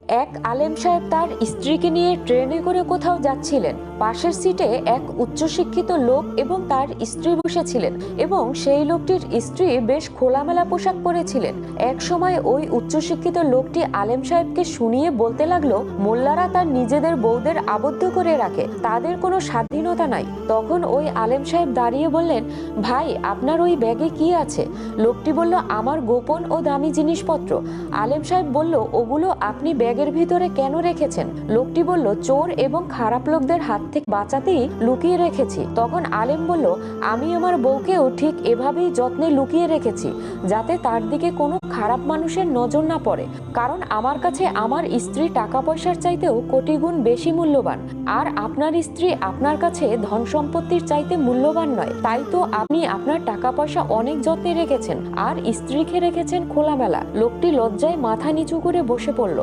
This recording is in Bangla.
এক আলেম সাহেব তার স্ত্রীকে নিয়ে ট্রেনে করে কোথাও যাচ্ছিলেন। পাশের সিটে এক উচ্চশিক্ষিত লোক এবং তার স্ত্রী বসেছিলেন এবং সেই লোকটির স্ত্রী বেশ খোলামেলা পোশাক পরেছিলেন। এক সময় ওই উচ্চশিক্ষিত লোকটি আলেম সাহেবকে শুনিয়ে বলতে লাগলো, মোল্লারা তার নিজেদের বউদের আবদ্ধ করে রাখে, তাদের কোনো স্বাধীনতা নাই। তখন ওই আলেম সাহেব দাঁড়িয়ে বললেন, ভাই আপনার ওই ব্যাগে কি আছে? লোকটি বলল, আমার গোপন ও দামি জিনিসপত্র। আলেম সাহেব বলল, ওগুলো আপনি ব্যাগের ভিতরে কেন রেখেছেন? লোকটি বলল, চোর এবং খারাপ লোকদের হাত থেকে বাঁচাতেই লুকিয়ে রেখেছি। তখন আলেম বলল, আমি আমার বউকেও ঠিক এভাবেই যত্নে লুকিয়ে রেখেছি, যাতে তার দিকে কোনো খারাপ মানুষের নজর না পড়ে। কারণ আমার কাছে আমার স্ত্রী টাকা পয়সার চাইতেও কোটি গুণ বেশি মূল্যবান, আর আপনার স্ত্রী আপনার কাছে ধন সম্পত্তির চাইতে মূল্যবান নয়। তাই তো আপনি আপনার টাকা পয়সা অনেক যত্নে রেখেছেন আর স্ত্রীকে রেখেছেন খোলামেলা। লোকটি লজ্জায় মাথা নিচু করে বসে পড়ল।